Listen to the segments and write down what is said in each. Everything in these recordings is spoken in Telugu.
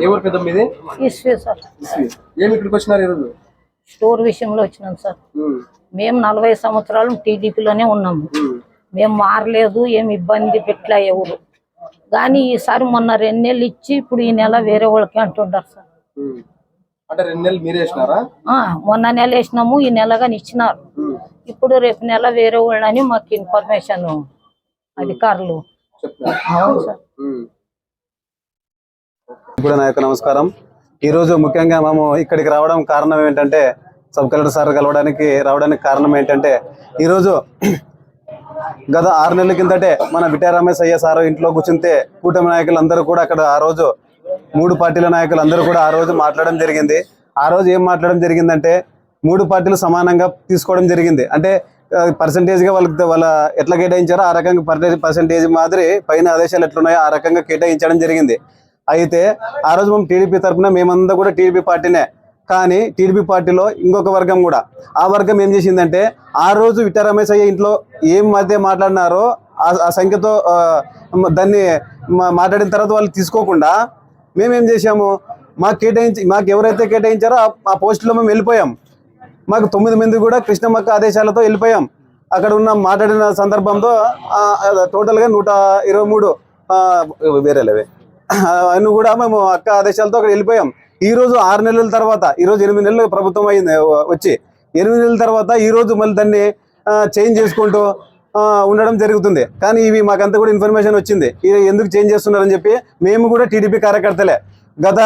ఏ ఊరు పెద్ద మీది? సార్. ఏమి ఇక్కడికి వచ్చినారు ఈరోజు? స్టోర్ విషయంలో వచ్చినాం సార్. మేము 40 సంవత్సరాలు టీడీపీలోనే ఉన్నాము. మేము మారలేదు, ఏమి ఇబ్బంది పెట్టలే ఎవరు. కానీ ఈసారి మొన్న 2 నెలలు ఇచ్చి ఇప్పుడు ఈ నెల వేరే వాళ్ళకి అంటుంటారు సార్. అంటే 2 నెలలు మీరే వేసినారా? మొన్న నెల వేసినాము, ఈ నెల కానీ ఇచ్చినారు. ఇప్పుడు రేపు నెల వేరే వాళ్ళని మాకు ఇన్ఫర్మేషన్ అధికారులు. అవును సార్. ఇప్పుడు నా యొక్క నమస్కారం. ఈరోజు ముఖ్యంగా మేము ఇక్కడికి రావడం కారణం ఏంటంటే, సబ్ కలెక్టర్ సార్ కలవడానికి రావడానికి కారణం ఏంటంటే, ఈరోజు గత 6 నెలల కిందటే మన విటా రమేష్ అయ్య సార్ ఇంట్లో కూర్చుంటే కూటమి నాయకులందరూ కూడా అక్కడ ఆ రోజు 3 పార్టీల నాయకులందరూ కూడా ఆ రోజు మాట్లాడడం జరిగింది. ఆ రోజు ఏం మాట్లాడడం జరిగిందంటే 3 పార్టీలు సమానంగా తీసుకోవడం జరిగింది. అంటే పర్సంటేజ్గా వాళ్ళ ఎట్లా కేటాయించారో ఆ రకంగా పర్సంటేజ్ మాదిరి పైన ఆదేశాలు ఎట్లున్నాయో ఆ రకంగా కేటాయించడం జరిగింది. అయితే ఆ రోజు మేము టీడీపీ తరఫున మేమంతా కూడా టీడీపీ పార్టీనే. కానీ టీడీపీ పార్టీలో ఇంకొక వర్గం కూడా, ఆ వర్గం ఏం చేసిందంటే ఆ రోజు విటా రమేష్ అయ్య ఇంట్లో ఏం మధ్య మాట్లాడినారో ఆ సంఖ్యతో దాన్ని మాట్లాడిన తర్వాత వాళ్ళు తీసుకోకుండా మేమేం చేసాము, మాకు ఎవరైతే కేటాయించారో ఆ పోస్టులో మేము వెళ్ళిపోయాం. మాకు 9 మంది కూడా కృష్ణమ్మక్క ఆదేశాలతో వెళ్ళిపోయాం. అక్కడ ఉన్న మాట్లాడిన సందర్భంతో టోటల్గా 123 వేరేలవే అన్ని కూడా మేము అక్క ఆదేశాలతో అక్కడ వెళ్ళిపోయాం. ఈ రోజు 6 నెలల తర్వాత, ఈరోజు 8 నెలలు ప్రభుత్వం అయింది వచ్చి, 8 నెలల తర్వాత ఈరోజు మళ్ళీ దాన్ని చేంజ్ చేసుకుంటూ ఉండడం జరుగుతుంది. కానీ ఇవి మాకంతా కూడా ఇన్ఫర్మేషన్ వచ్చింది ఎందుకు చేంజ్ చేస్తున్నారని చెప్పి. మేము కూడా టీడీపీ కార్యకర్తలే. గత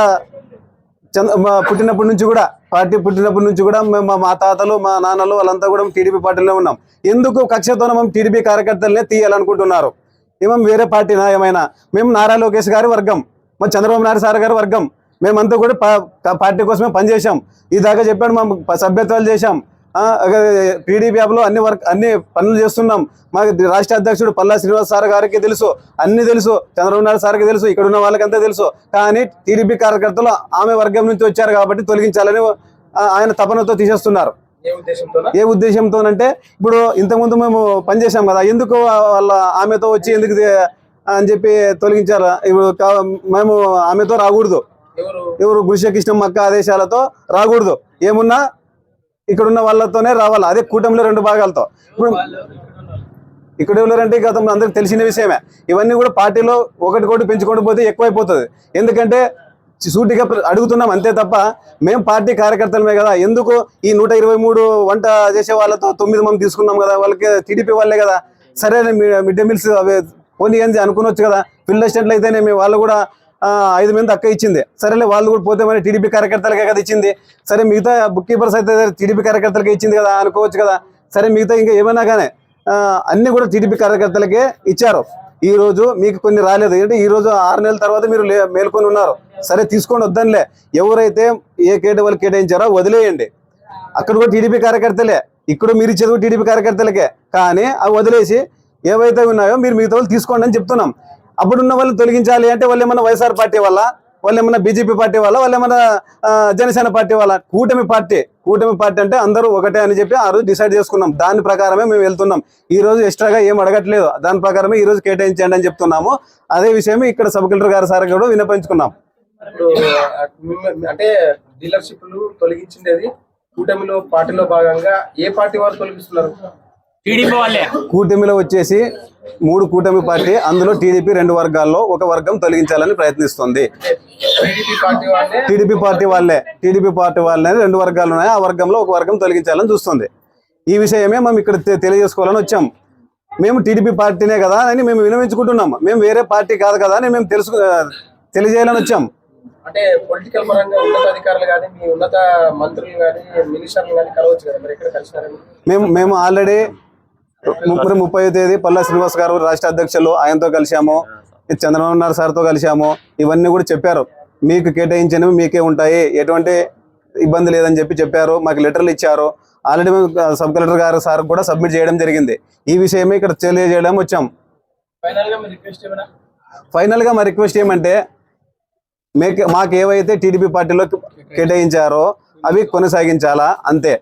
పుట్టినప్పటి నుంచి కూడా, పార్టీ పుట్టినప్పటి నుంచి కూడా మా తాతలు మా నాన్నలు వాళ్ళంతా కూడా టీడీపీ పార్టీలో ఉన్నాం. ఎందుకు కక్షతోనే మేము టీడీపీ కార్యకర్తలనే తీయాలనుకుంటున్నారు? ఏమేమి వేరే పార్టీనా ఏమైనా? మేము నారా లోకేష్ గారి వర్గం, మా చంద్రబాబు నాయుడు సార్ గారి వర్గం. మేమంతా కూడా పార్టీ కోసమే పనిచేసాం. ఈ దాకా చెప్పాడు, మా సభ్యత్వాలు చేశాం. టీడీపీ యాప్లో అన్ని పనులు చేస్తున్నాం. మాకు రాష్ట్ర అధ్యక్షుడు పల్లా శ్రీనివాస్ సార్ గారికి తెలుసు, అన్ని తెలుసు. చంద్రబాబు నాయుడు సార్కి తెలుసు, ఇక్కడ ఉన్న వాళ్ళకంతా తెలుసు. కానీ టీడీపీ కార్యకర్తలు ఆమె వర్గం నుంచి వచ్చారు కాబట్టి తొలగించాలని ఆయన తపనతో తీసేస్తున్నారు. ఏ ఉద్దేశంతోనంటే, ఇప్పుడు ఇంతకుముందు మేము పనిచేసాం కదా, ఎందుకు వాళ్ళ ఆమెతో వచ్చి ఎందుకు అని చెప్పి తొలగించారు. ఇప్పుడు మేము ఆమెతో రాకూడదు, ఎవరు గుడిసె కృష్ణమ్మక్క ఆదేశాలతో రాకూడదు. ఏమున్నా ఇక్కడున్న వాళ్ళతోనే రావాలి. అదే కూటమిలో 2 భాగాలతో. ఇప్పుడు ఇక్కడ ఎవరంటే గతంలో అందరికి తెలిసిన విషయమే. ఇవన్నీ కూడా పార్టీలో ఒకటి పెంచుకుంటూ పోతే ఎక్కువైపోతుంది. ఎందుకంటే సూటిగా అడుగుతున్నాం అంతే తప్ప మేము పార్టీ కార్యకర్తలమే కదా. ఎందుకు ఈ 123 వంట చేసే వాళ్ళతో 9 మంది తీసుకున్నాం కదా, వాళ్ళకి టీడీపీ వాళ్ళే కదా. సరే మిడ్ డే మీల్స్ అవి పోనీ ఏంది అనుకునొచ్చు కదా. ఫీల్డ్ అసిస్టెంట్లు అయితేనే వాళ్ళు కూడా 5 మంది అక్క ఇచ్చింది. సరేలే వాళ్ళు కూడా పోతే మరి టీడీపీ కార్యకర్తలకే కదా ఇచ్చింది. సరే మిగతా బుక్ కీపర్స్ అయితే టీడీపీ కార్యకర్తలకే ఇచ్చింది కదా అనుకోవచ్చు కదా. సరే మిగతా ఇంకా ఏమైనా కానీ అన్ని కూడా టీడీపీ కార్యకర్తలకే ఇచ్చారు. ఈ రోజు మీకు కొన్ని రాలేదు. అంటే ఈ రోజు 6 నెలల తర్వాత మీరు మేల్కొని ఉన్నారు. సరే తీసుకోండి, వద్దనిలే. ఎవరైతే ఏ వాళ్ళు కేటాయించారో వదిలేయండి. అక్కడ కూడా టీడీపీ కార్యకర్తలే, ఇక్కడ మీరు ఇచ్చేది టీడీపీ కార్యకర్తలకే. కానీ అవి వదిలేసి ఏవైతే ఉన్నాయో మీరు మిగతా వాళ్ళు తీసుకోండి అని చెప్తున్నాం. అప్పుడున్న వాళ్ళు తొలగించాలి అంటే వాళ్ళు ఏమన్నా వైఎస్ఆర్ పార్టీ వల్ల, వాళ్ళు ఏమన్నా బీజేపీ పార్టీ వల్ల, వాళ్ళు ఏమన్నా జనసేన పార్టీ వల్ల. కూటమి పార్టీ అంటే అందరూ ఒకటే అని చెప్పి ఆ రోజు డిసైడ్ చేసుకున్నాం. దాని ప్రకారమే మేము వెళ్తున్నాం. ఈ రోజు ఎక్స్ట్రాగా ఏం అడగట్లేదు, దాని ప్రకారమే ఈ రోజు కేటాయించండి అని చెప్తున్నాము. అదే విషయం ఇక్కడ సబ్ కలెక్టర్ గారి సార్ కూడా విన్నపించుకున్నాం. అంటే డీలర్షిప్లు తొలగించింది కూటమిలో పార్టీలో భాగంగా ఏ పార్టీ వారు తొలగిస్తున్నారు? టీడీపీ వాళ్ళే. కూటమిలో వచ్చేసి 3 కూటమి పార్టీ, అందులో టీడీపీ 2 వర్గాల్లో ఒక వర్గం తొలగించాలని ప్రయత్నిస్తుంది. టీడీపీ పార్టీ వాళ్ళే 2 వర్గాలు ఉన్నాయి. ఆ వర్గంలో ఒక వర్గం తొలగించాలని చూస్తుంది. ఈ విషయమే మేము ఇక్కడ తెలియజేసుకోవాలని వచ్చాం. మేము టీడీపీ పార్టీనే కదా అని మేము వినవించుకుంటున్నాం. మేము వేరే పార్టీ కాదు కదా అని మేము తెలియజేయాలని వచ్చాం. అంటే పొలిటికల్ పరంగా ఉన్నతాధికారులు కానీ, మీ ఉన్నత మంత్రులు కానీ, మినిస్టర్లు కానీ కలవచ్చు కదా, మరి ఎక్కడ కలిసినారని? మేము ఆల్రెడీ 30వ తేదీ పల్లా శ్రీనివాస్ గారు రాష్ట్ర అధ్యక్షులు, ఆయనతో కలిసాము. చంద్రబాబు నాయుడు సార్తో కలిసాము. ఇవన్నీ కూడా చెప్పారు, మీకు కేటాయించినవి మీకే ఉంటాయి, ఎటువంటి ఇబ్బంది లేదని చెప్పారు. మాకు లెటర్లు ఇచ్చారు. ఆల్రెడీ మేము సబ్ కలెక్టర్ గారు సార్ కూడా సబ్మిట్ చేయడం జరిగింది. ఈ విషయమే ఇక్కడ తెలియజేయడం వచ్చాం. ఫైనల్గా మా రిక్వెస్ట్ ఏమంటే, మాకు ఏవైతే టీడీపీ పార్టీలో కేటాయించారో అవి కొనసాగించాలా అంతే.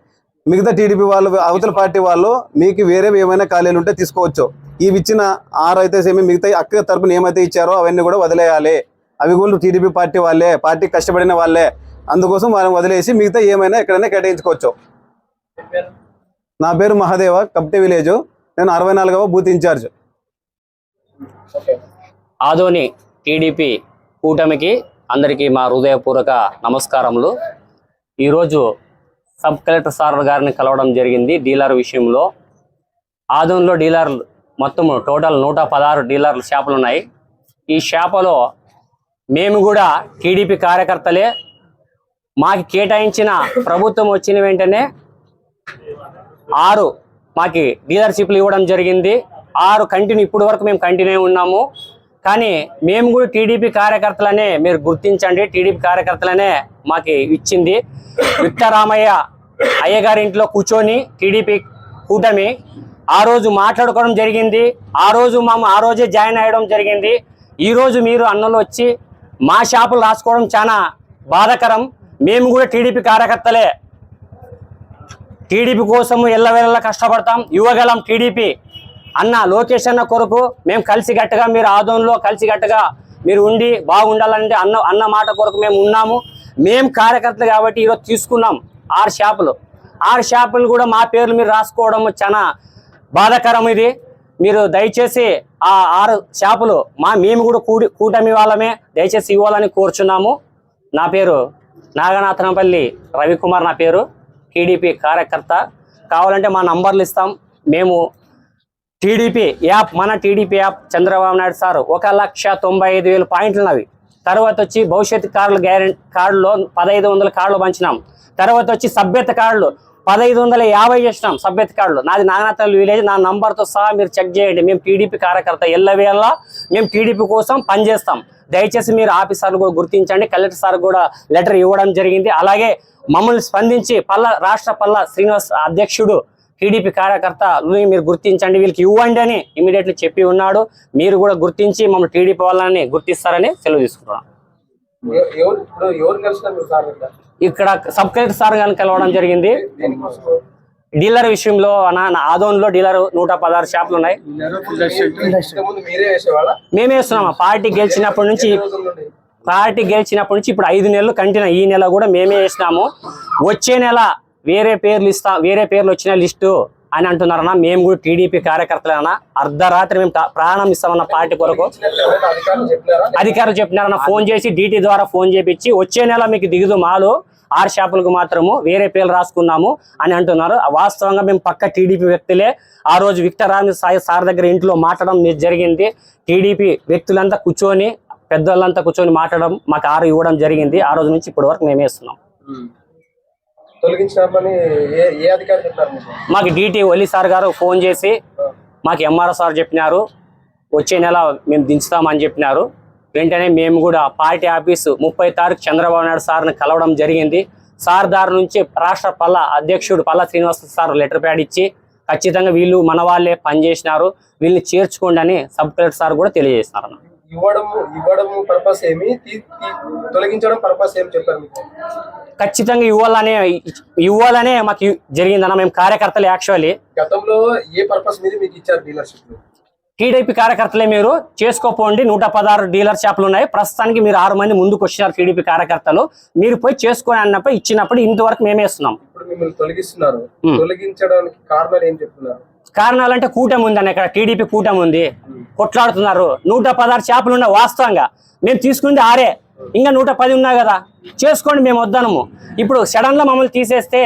మిగతా టీడీపీ వాళ్ళు, అవతల పార్టీ వాళ్ళు మీకు వేరే ఏమైనా ఖాళీలు ఉంటే తీసుకోవచ్చు. ఇవి ఇచ్చిన 6 అయితే మిగతా అక్క తరపున ఏమైతే ఇచ్చారో అవన్నీ కూడా వదిలేయాలి అవి కూడా టీడీపీ పార్టీ వాళ్ళే, పార్టీ కష్టపడిన వాళ్ళే, అందుకోసం వాళ్ళని వదిలేసి మిగతా ఏమైనా ఎక్కడైనా కేటాయించుకోవచ్చు. నా పేరు మహాదేవ, కప్టే విలేజ్. నేను 64వ బూత్ ఇన్ఛార్జ్. ఆదోని టీడీపీ కూటమికి అందరికీ మా హృదయపూర్వక నమస్కారములు. ఈరోజు సబ్ కలెక్టర్ సార్ గారిని కలవడం జరిగింది డీలర్ విషయంలో. ఆదోన్లో డీలర్లు మొత్తం టోటల్ 116 డీలర్లు షాపులు ఉన్నాయి. ఈ షాపులో మేము కూడా టీడీపీ కార్యకర్తలే. మాకు కేటాయించిన ప్రభుత్వం వచ్చిన వెంటనే 6 మాకు డీలర్షిప్లు ఇవ్వడం జరిగింది. 6 కంటిన్యూ ఇప్పటి వరకు మేము కంటిన్యూ ఉన్నాము. కానీ మేము కూడా టీడీపీ కార్యకర్తలనే మీరు గుర్తించండి, టీడీపీ కార్యకర్తలనే మాకు ఇచ్చింది. విక్టరామయ్య అయ్యగారి ఇంట్లో కూర్చొని టీడీపీ కూటమి ఆ రోజు మాట్లాడుకోవడం జరిగింది. ఆ రోజే జాయిన్ అయ్యడం జరిగింది. ఈరోజు మీరు అన్నలు వచ్చి మా షాపులు రాసుకోవడం చాలా బాధాకరం. మేము కూడా టీడీపీ కార్యకర్తలే, టీడీపీ కోసం ఎల్లవేళలా కష్టపడతాం, యువగలం టీడీపీ అన్న లోకేష్ అన్న కొరకు మేము కలిసికట్టుగా మీరు ఆదోన్లో కలిసికట్టుగా మీరు ఉండి బాగుండాలంటే అన్న మాట కొరకు మేము ఉన్నాము. మేము కార్యకర్తలు కాబట్టి ఈరోజు తీసుకున్నాం 6 షాపులు. 6 షాపులు కూడా మా పేర్లు మీరు రాసుకోవడం చాలా బాధాకరం. ఇది మీరు దయచేసి ఆ 6 షాపులు మేము కూడా కూటమి వాళ్ళమే దయచేసి ఇవ్వాలని కోరుచున్నాము. నా పేరు నాగనాథనపల్లి రవికుమార్, నా పేరు టీడీపీ కార్యకర్త. కావాలంటే మా నంబర్లు ఇస్తాం. మేము టీడీపీ యాప్, మన TDP app Chandrababu Naidu sir 1,95,000 పాయింట్లు ఉన్నవి. తర్వాత వచ్చి భవిష్యత్తు కార్డులు కార్డులో 1,500 కార్డులు పంచినాం. తర్వాత వచ్చి సభ్యత కార్డులు 1,550 చేసినాం. సభ్యత కార్డులు నాది నాగనాథపల్లి విలేజ్. నా నంబర్తో సహా మీరు చెక్ చేయండి. మేము టీడీపీ కార్యకర్త, ఎల్లవేళ మేము టీడీపీ కోసం పనిచేస్తాం. దయచేసి మీరు ఆఫీసర్లు కూడా గుర్తించండి. కలెక్టర్ సార్ కూడా లెటర్ ఇవ్వడం జరిగింది. అలాగే మమ్మల్ని స్పందించి రాష్ట్ర పల్లా శ్రీనివాస్ అధ్యక్షుడు టీడీపీ కార్యకర్త మీరు గుర్తించండి, వీళ్ళకి ఇవ్వండి అని ఇమీడియట్లీ చెప్పి ఉన్నాడు. మీరు కూడా గుర్తించి మమ్మల్ని టీడీపీ వాళ్ళని గుర్తిస్తారని సెలవు తీసుకుంటున్నాం. ఇక్కడ సబ్ కలెక్టర్ సార్ గారిని కలవడం జరిగింది. డీలర్ విషయంలో ఆదోన్లో డీలర్ 116 షాపులు ఉన్నాయి. మేమే వేస్తున్నామా పార్టీ గెలిచినప్పటి నుంచి ఇప్పుడు 5 నెలలు కంటిన్యూ. ఈ నెల కూడా మేమే వేసినాము. వచ్చే నెల వేరే పేర్లు వచ్చిన లిస్టు అని అంటున్నారన్నా. మేము కూడా టీడీపీ కార్యకర్తలన్నా. అర్ధరాత్రి మేము ప్రాణం ఇస్తామన్న పార్టీ కొరకు అధికారులు చెప్పినారన్న. ఫోన్ చేసి డీటీ ద్వారా ఫోన్ చేపించి వచ్చే నెల మీకు దిగుదు మాలు 6 షాపులకు మాత్రము వేరే పేర్లు రాసుకున్నాము అని అంటున్నారు. వాస్తవంగా మేము పక్క టీడీపీ వ్యక్తులే. ఆ రోజు విక్టరామయ్య సార్ దగ్గర ఇంట్లో మాట్లాడడం జరిగింది. టీడీపీ వ్యక్తులంతా కూర్చొని, పెద్దవాళ్ళంతా కూర్చొని మాట్లాడడం, మాకు 6 ఇవ్వడం జరిగింది. ఆ రోజు నుంచి ఇప్పటి వరకు మేమే ఇస్తున్నాం. మాకు డీటీ ఒలి సార్ గారు ఫోన్ చేసి మాకు ఎంఆర్ఓ సార్ చెప్పినారు, వచ్చే నెల మేము దించుతామని చెప్పినారు. వెంటనే మేము కూడా పార్టీ ఆఫీసు 30 తారీఖు చంద్రబాబు నాయుడు సార్ని కలవడం జరిగింది. సార్ దారి నుంచి రాష్ట్ర పల్లా అధ్యక్షుడు Palla Srinivas sir letter pad ఇచ్చి ఖచ్చితంగా వీళ్ళు మన వాళ్ళే పనిచేసినారు, వీళ్ళని చేర్చుకోండి అని సబ్ కలెక్టర్ సార్ కూడా తెలియజేస్తున్నారు. ఇవ్వడం పర్పస్ ఏమి, తొలగించడం పర్పస్ ఏమి చెప్పారు మీకు? ఖచ్చితంగా ఇవ్వాలనే మాకు జరిగిందన్న. మేము కార్యకర్తలు యాక్చువల్లీ గతంలో ఏ పర్పస్ మీద మీకు ఇచ్చారు డీలర్షిప్? టీడీపీ కార్యకర్తలే మీరు చేసుకోపోండి. 116 డీలర్ షాపులు ఉన్నాయి. ప్రస్తుతానికి మీరు 6 మంది ముందుకు వచ్చినారు టీడీపీ కార్యకర్తలు. మీరు పోయి చేసుకొని అన్నప్పుడు ఇచ్చినప్పుడు ఇంతవరకు మేమే ఇస్తున్నాం. ఇప్పుడు మిమ్మల్ని తొలగిస్తున్నారు, తొలగించడానికి కారణాలు ఏం చెప్తున్నారు? కారణాలంటే కూటమి ఉంది అన్న. ఇక్కడ టీడీపీ కూటమి ఉంది, కొట్లాడుతున్నారు. 116 షాపులు ఉన్నాయి. వాస్తవంగా మేము తీసుకుంది 6, ఇంకా 110 ఉన్నాయి కదా, చేసుకోండి, మేము వద్దనము. ఇప్పుడు సడన్ గా మమ్మల్ని తీసేస్తే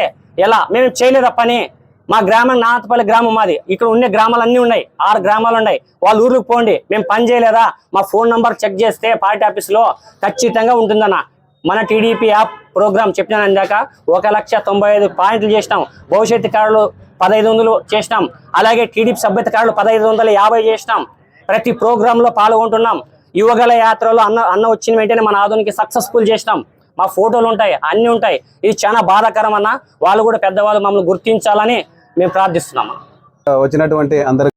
ఎలా? మేము చేయలేదా పని? మా గ్రామం నాథపల్లి గ్రామం మాది. ఇక్కడ ఉండే గ్రామాలు అన్నీ ఉన్నాయి, 6 గ్రామాలు ఉన్నాయి. వాళ్ళ ఊరికి పోండి, మేము పని చేయలేదా? మా ఫోన్ నంబర్ చెక్ చేస్తే పార్టీ ఆఫీస్లో ఖచ్చితంగా ఉంటుందన్న. మన టీడీపీ యాప్ ప్రోగ్రామ్ చెప్పినాను అందాక 1,95,000 పాయింట్లు చేసినాం. భవిష్యత్తు కార్డులు 1,500 చేసినాం. అలాగే టీడీపీ సభ్యత కార్డులు 1,550 చేసినాం. ప్రతి ప్రోగ్రాంలో పాల్గొంటున్నాం. యువగల యాత్రలో అన్న వచ్చిన వెంటనే మన ఆదోనికి సక్సెస్ఫుల్ చేసినాం. మా ఫోటోలు ఉంటాయి, అన్నీ ఉంటాయి. ఇది చాలా బాధాకరం అన్న. వాళ్ళు కూడా పెద్దవాళ్ళు మమ్మల్ని గుర్తించాలని మేము ప్రార్థిస్తున్నాము. వచ్చినటువంటి అందరు